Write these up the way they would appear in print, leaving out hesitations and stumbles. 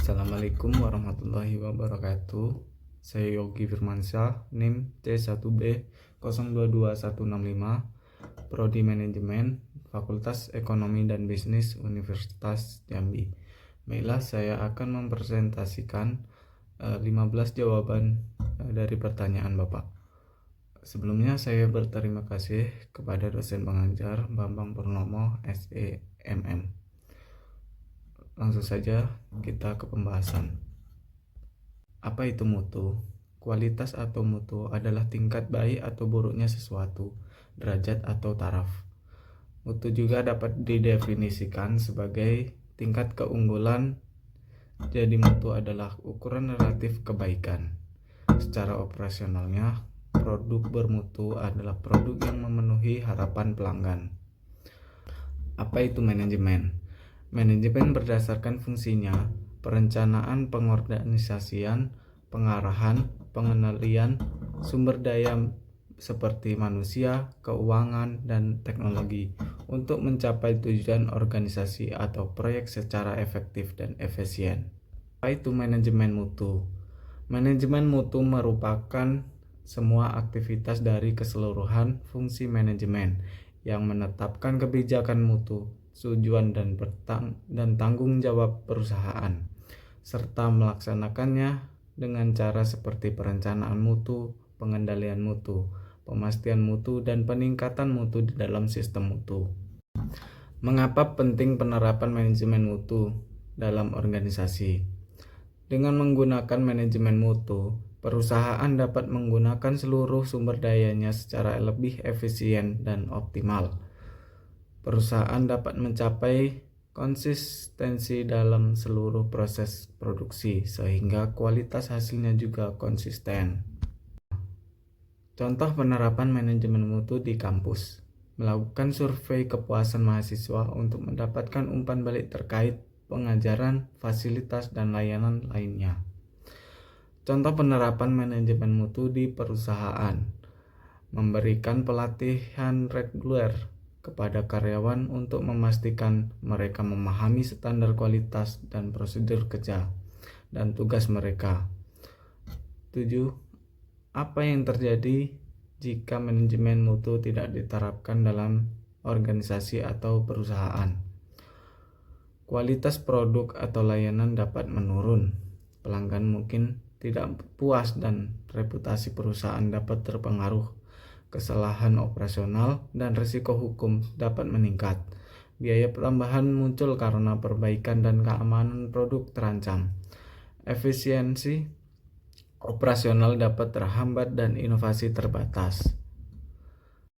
Assalamualaikum warahmatullahi wabarakatuh. Saya Yogi Firmansyah, NIM C1B022165, Prodi Manajemen, Fakultas Ekonomi dan Bisnis Universitas Jambi. Baiklah, saya akan mempresentasikan 15 jawaban dari pertanyaan Bapak. Sebelumnya saya berterima kasih kepada dosen pengajar Bambang Purnomo, SEMM. Langsung saja kita ke pembahasan. Apa itu mutu? Kualitas atau mutu adalah tingkat baik atau buruknya sesuatu, derajat atau taraf. Mutu juga dapat didefinisikan sebagai tingkat keunggulan. Jadi mutu adalah ukuran relatif kebaikan. Secara operasionalnya, produk bermutu adalah produk yang memenuhi harapan pelanggan. Apa itu manajemen? Manajemen berdasarkan fungsinya, perencanaan, pengorganisasian, pengarahan, pengendalian sumber daya seperti manusia, keuangan, dan teknologi untuk mencapai tujuan organisasi atau proyek secara efektif dan efisien. Apa itu manajemen mutu? Manajemen mutu merupakan semua aktivitas dari keseluruhan fungsi manajemen yang menetapkan kebijakan mutu, tujuan dan tanggung jawab perusahaan, serta melaksanakannya dengan cara seperti perencanaan mutu, pengendalian mutu, pemastian mutu, dan peningkatan mutu di dalam sistem mutu. Mengapa penting penerapan manajemen mutu dalam organisasi? Dengan menggunakan manajemen mutu, perusahaan dapat menggunakan seluruh sumber dayanya secara lebih efisien dan optimal. Perusahaan dapat mencapai konsistensi dalam seluruh proses produksi sehingga kualitas hasilnya juga konsisten. Contoh penerapan manajemen mutu di kampus: melakukan survei kepuasan mahasiswa untuk mendapatkan umpan balik terkait pengajaran, fasilitas, dan layanan lainnya. Contoh penerapan manajemen mutu di perusahaan: memberikan pelatihan reguler kepada karyawan untuk memastikan mereka memahami standar kualitas dan prosedur kerja dan tugas mereka. 7. Apa yang terjadi jika manajemen mutu tidak diterapkan dalam organisasi atau perusahaan? Kualitas produk atau layanan dapat menurun, pelanggan mungkin tidak puas, dan reputasi perusahaan dapat terpengaruh. Kesalahan operasional dan risiko hukum dapat meningkat. Biaya tambahan muncul karena perbaikan dan keamanan produk terancam. Efisiensi operasional dapat terhambat dan inovasi terbatas.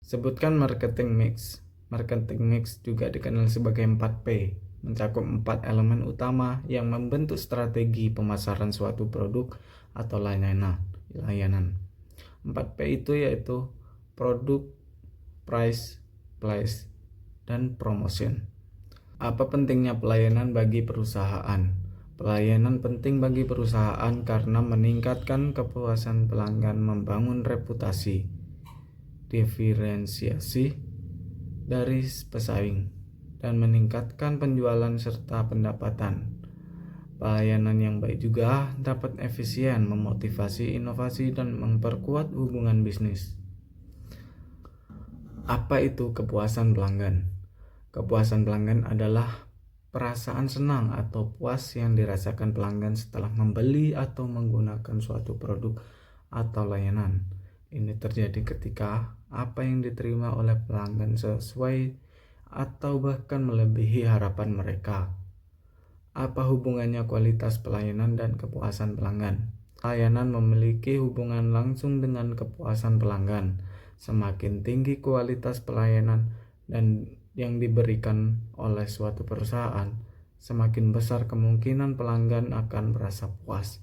Sebutkan marketing mix. Marketing mix juga dikenal sebagai 4P, mencakup 4 elemen utama yang membentuk strategi pemasaran suatu produk atau layanan. 4P itu yaitu produk, price, place, dan promotion. Apa pentingnya pelayanan bagi perusahaan? Pelayanan penting bagi perusahaan karena meningkatkan kepuasan pelanggan, membangun reputasi, diferensiasi dari pesaing, dan meningkatkan penjualan serta pendapatan. Pelayanan yang baik juga dapat efisien, memotivasi inovasi, dan memperkuat hubungan bisnis. Apa itu kepuasan pelanggan? Kepuasan pelanggan adalah perasaan senang atau puas yang dirasakan pelanggan setelah membeli atau menggunakan suatu produk atau layanan. Ini terjadi ketika apa yang diterima oleh pelanggan sesuai atau bahkan melebihi harapan mereka. Apa hubungannya kualitas pelayanan dan kepuasan pelanggan? Layanan memiliki hubungan langsung dengan kepuasan pelanggan. Semakin tinggi kualitas pelayanan dan yang diberikan oleh suatu perusahaan, semakin besar kemungkinan pelanggan akan merasa puas.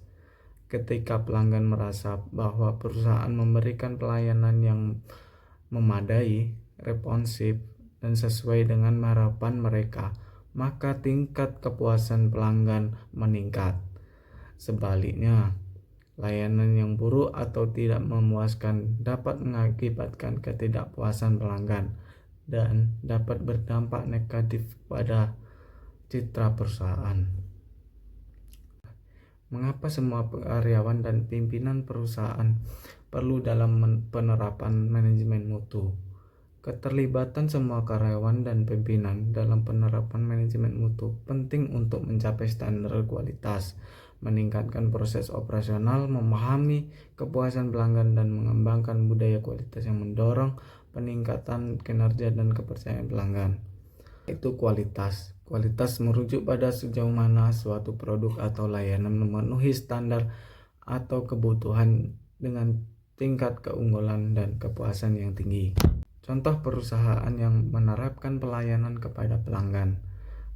Ketika pelanggan merasa bahwa perusahaan memberikan pelayanan yang memadai, responsif, dan sesuai dengan harapan mereka, maka tingkat kepuasan pelanggan meningkat. Sebaliknya, layanan yang buruk atau tidak memuaskan dapat mengakibatkan ketidakpuasan pelanggan dan dapat berdampak negatif pada citra perusahaan. Mengapa semua karyawan dan pimpinan perusahaan perlu dalam penerapan manajemen mutu? Keterlibatan semua karyawan dan pimpinan dalam penerapan manajemen mutu penting untuk mencapai standar kualitas, meningkatkan proses operasional, memahami kepuasan pelanggan, dan mengembangkan budaya kualitas yang mendorong peningkatan kinerja dan kepercayaan pelanggan. Itu kualitas. Kualitas merujuk pada sejauh mana suatu produk atau layanan memenuhi standar atau kebutuhan dengan tingkat keunggulan dan kepuasan yang tinggi. Contoh perusahaan yang menerapkan pelayanan kepada pelanggan.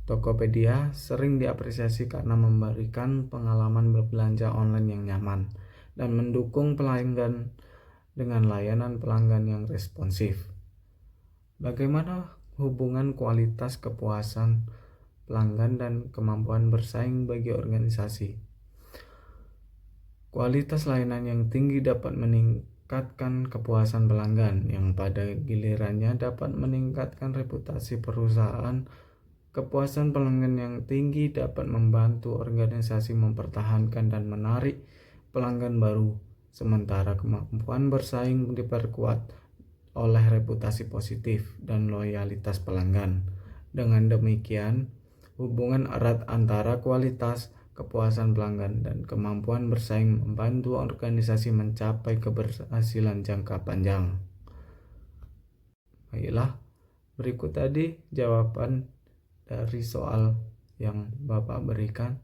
Tokopedia sering diapresiasi karena memberikan pengalaman berbelanja online yang nyaman dan mendukung pelanggan dengan layanan pelanggan yang responsif. Bagaimana hubungan kualitas kepuasan pelanggan dan kemampuan bersaing bagi organisasi? Kualitas layanan yang tinggi dapat meningkatkan kepuasan pelanggan, yang pada gilirannya dapat meningkatkan reputasi perusahaan. Kepuasan pelanggan yang tinggi dapat membantu organisasi mempertahankan dan menarik pelanggan baru, sementara kemampuan bersaing diperkuat oleh reputasi positif dan loyalitas pelanggan. Dengan demikian, hubungan erat antara kualitas, kepuasan pelanggan, dan kemampuan bersaing membantu organisasi mencapai keberhasilan jangka panjang. Baiklah, berikut tadi jawaban dari soal yang Bapak berikan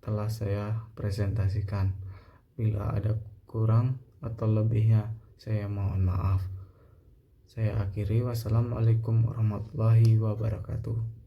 telah saya presentasikan. Bila ada kurang atau lebihnya, saya mohon maaf. Saya akhiri. Wassalamualaikum warahmatullahi wabarakatuh.